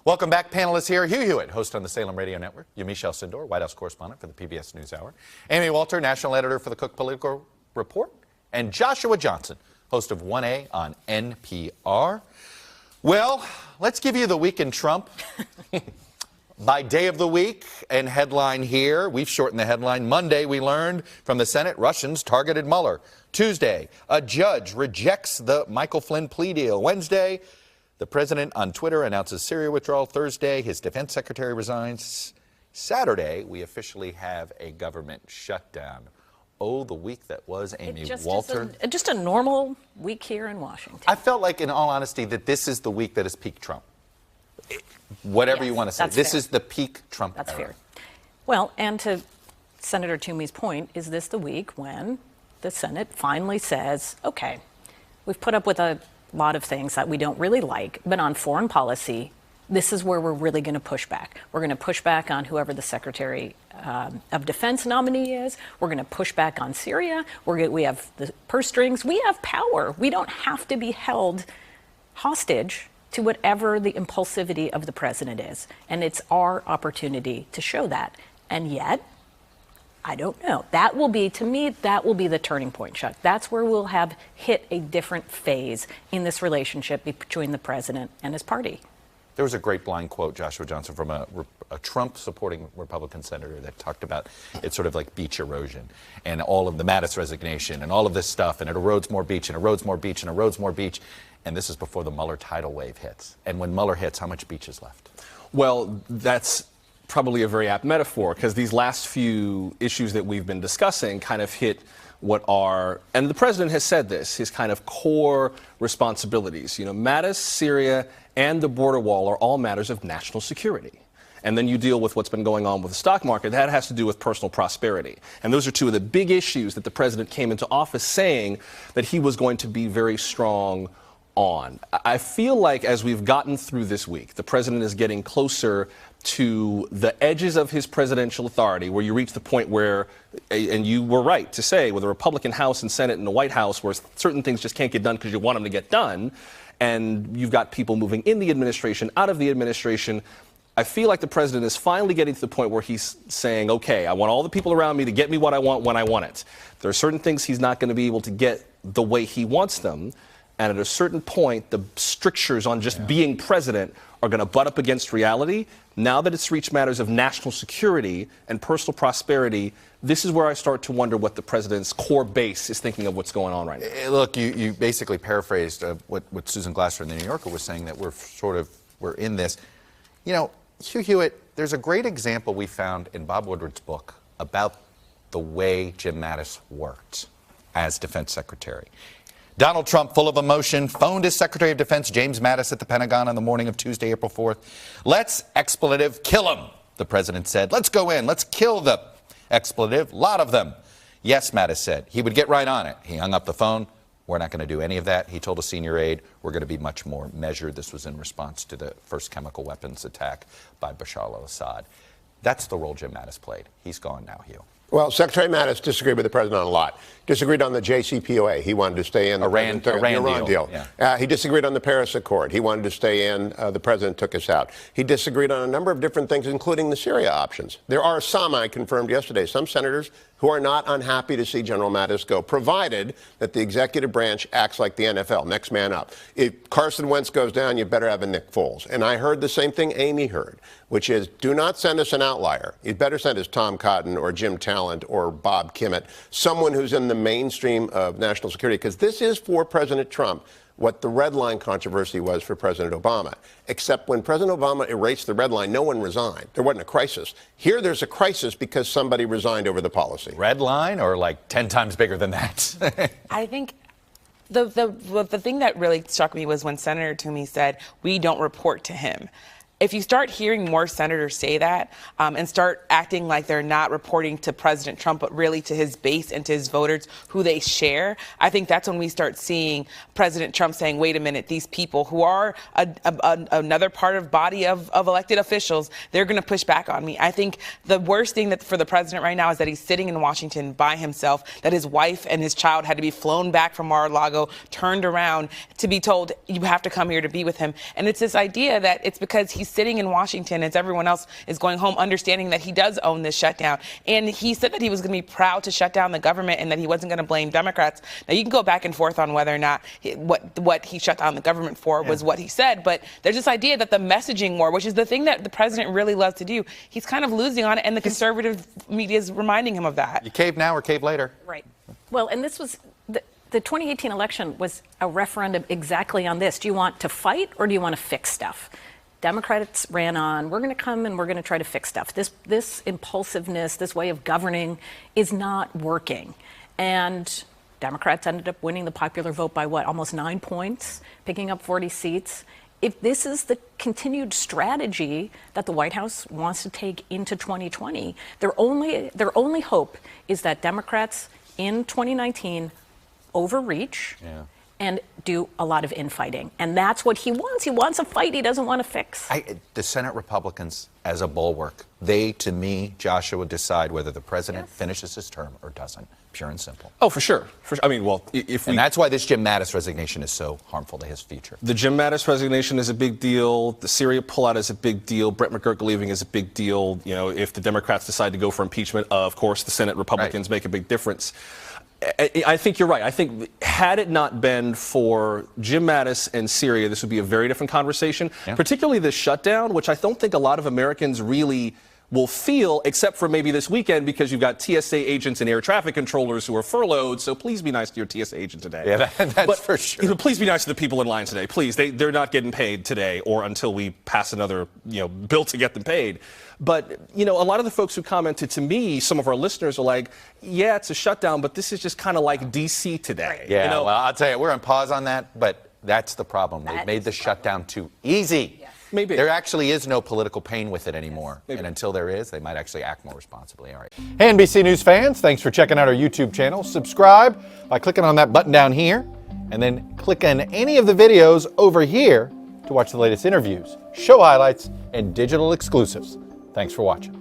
Welcome back, panelists here. Hugh Hewitt, host on the Salem Radio Network. Yamchie Alcindor, White House correspondent for the PBS NewsHour. Amy Walter, national editor for the Cook Political Report. And Joshua Johnson, host of 1A on NPR. Well, let's give you the week in Trump. By day of the week and headline here, we've shortened the headline. Monday, we learned from the Senate Russians targeted Mueller. Tuesday, a judge rejects the Michael Flynn plea deal. Wednesday, the president on Twitter announces Syria withdrawal. Thursday, his defense secretary resigns. Saturday, we officially have a government shutdown. Oh, the week that was, Amy Walter. Just a normal week here in Washington. I felt like, in all honesty, that this is the week that is peak Trump. Whatever you want to say. This is the peak Trump era. That's fair. Well, and to Senator Toomey's point, is this the week when the Senate finally says, okay, we've put up with a lot of things that we don't really like, but on foreign policy, this is where we're really going to push back. We're going to push back on whoever the Secretary of Defense nominee is. We're going to push back on Syria. We have the purse strings. We have power. We don't have to be held hostage to whatever the impulsivity of the president is. And it's our opportunity to show that. And yet, I don't know. That will be, to me, that will be the turning point, Chuck. That's where we'll have hit a different phase in this relationship between the president and his party. There was a great blind quote, Joshua Johnson, from a Trump-supporting Republican senator that talked about it's sort of like beach erosion and all of the Mattis resignation and all of this stuff, and it erodes more beach and erodes more beach and erodes more beach. And this is before the Mueller tidal wave hits. And when Mueller hits, how much beach is left? Well, that's probably a very apt metaphor, because these last few issues that we've been discussing kind of hit what are, and the president has said this, his kind of core responsibilities. You know, Mattis, Syria, and the border wall are all matters of national security. And then you deal with what's been going on with the stock market. That has to do with personal prosperity. And those are two of the big issues that the president came into office saying that he was going to be very strong on. I feel like as we've gotten through this week, the president is getting closer to the edges of his presidential authority, where you reach the point where, and you were right to say, with a Republican House and Senate and the White House, where certain things just can't get done because you want them to get done, and you've got people moving in the administration, out of the administration. I feel like the president is finally getting to the point where he's saying, okay, I want all the people around me to get me what I want when I want it. There are certain things he's not going to be able to get the way he wants them. And at a certain point, the strictures on just being president are going to butt up against reality. Now that it's reached matters of national security and personal prosperity, this is where I start to wonder what the president's core base is thinking of what's going on right now. Look, you basically paraphrased what Susan Glasser in the New Yorker was saying, that we're in this. You know, Hugh Hewitt, there's a great example we found in Bob Woodward's book about the way Jim Mattis worked as defense secretary. Donald Trump, full of emotion, phoned his Secretary of Defense, James Mattis, at the Pentagon on the morning of Tuesday, April 4th. Let's, expletive, kill him, the president said. Let's go in. Let's kill the expletive, lot of them. Yes, Mattis said. He would get right on it. He hung up the phone. We're not going to do any of that. He told a senior aide, we're going to be much more measured. This was in response to the first chemical weapons attack by Bashar al-Assad. That's the role Jim Mattis played. He's gone now, Hugh. Well, Secretary Mattis disagreed with the president on a lot. Disagreed on the JCPOA. He wanted to stay in. The Iran deal. Yeah. He disagreed on the Paris Accord. He wanted to stay in. The president took us out. He disagreed on a number of different things, including the Syria options. There are some, I confirmed yesterday, some senators who are not unhappy to see General Mattis go, provided that the executive branch acts like the NFL, next man up. If Carson Wentz goes down, you better have a Nick Foles. And I heard the same thing Amy heard, which is, do not send us an outlier. You'd better send us Tom Cotton or Jim Talent or Bob Kimmett, someone who's in the mainstream of national security, because this is for President Trump what the red line controversy was for President Obama. Except when President Obama erased the red line, no one resigned. There wasn't a crisis. Here there's a crisis because somebody resigned over the policy. Red line, or like 10 times bigger than that? I think the thing that really struck me was when Senator Toomey said, we don't report to him. If you start hearing more senators say that and start acting like they're not reporting to President Trump, but really to his base and to his voters who they share, I think that's when we start seeing President Trump saying, wait a minute, these people who are another part of body of elected officials, they're going to push back on me. I think the worst thing for the president right now is that he's sitting in Washington by himself, that his wife and his child had to be flown back from Mar-a-Lago, turned around to be told, you have to come here to be with him. And it's this idea that it's because he's sitting in Washington as everyone else is going home, understanding that he does own this shutdown. And he said that he was going to be proud to shut down the government and that he wasn't going to blame Democrats. Now, you can go back and forth on whether or not what he shut down the government for was what he said, but there's this idea that the messaging war, which is the thing that the president really loves to do, he's kind of losing on it, and the conservative media is reminding him of that. You cave now or cave later. Right. Well, and this was the 2018 election was a referendum exactly on this. Do you want to fight or do you want to fix stuff? Democrats ran on, we're going to come and we're going to try to fix stuff. This impulsiveness, this way of governing is not working. And Democrats ended up winning the popular vote by what, almost 9 points, picking up 40 seats. If this is the continued strategy that the White House wants to take into 2020, their only hope is that Democrats in 2019 overreach and do a lot of infighting. And that's what he wants. He wants a fight he doesn't want to fix. The Senate Republicans, as a bulwark, they, to me, Joshua, decide whether the president finishes his term or doesn't. Pure and simple. Oh, for sure. I mean, well, and that's why this Jim Mattis resignation is so harmful to his future. The Jim Mattis resignation is a big deal. The Syria pullout is a big deal. Brett McGurk leaving is a big deal. You know, if the Democrats decide to go for impeachment, of course, the Senate Republicans make a big difference. I think you're right. I think had it not been for Jim Mattis and Syria, this would be a very different conversation, particularly the shutdown, which I don't think a lot of Americans really will feel, except for maybe this weekend, because you've got TSA agents and air traffic controllers who are furloughed. So please be nice to your TSA agent today. Yeah, that's for sure. You know, please be nice to the people in line today. Please, they're not getting paid today or until we pass another bill to get them paid. But, a lot of the folks who commented to me, some of our listeners are like, yeah, it's a shutdown, but this is just kind of like D.C. today. Yeah, well, I'll tell you, we're on pause on that, but that's the problem. They've made the shutdown too easy. Yes. Maybe. There actually is no political pain with it anymore. And until there is, they might actually act more responsibly. All right. Hey, NBC News fans, thanks for checking out our YouTube channel. Subscribe by clicking on that button down here, and then click on any of the videos over here to watch the latest interviews, show highlights, and digital exclusives. Thanks for watching.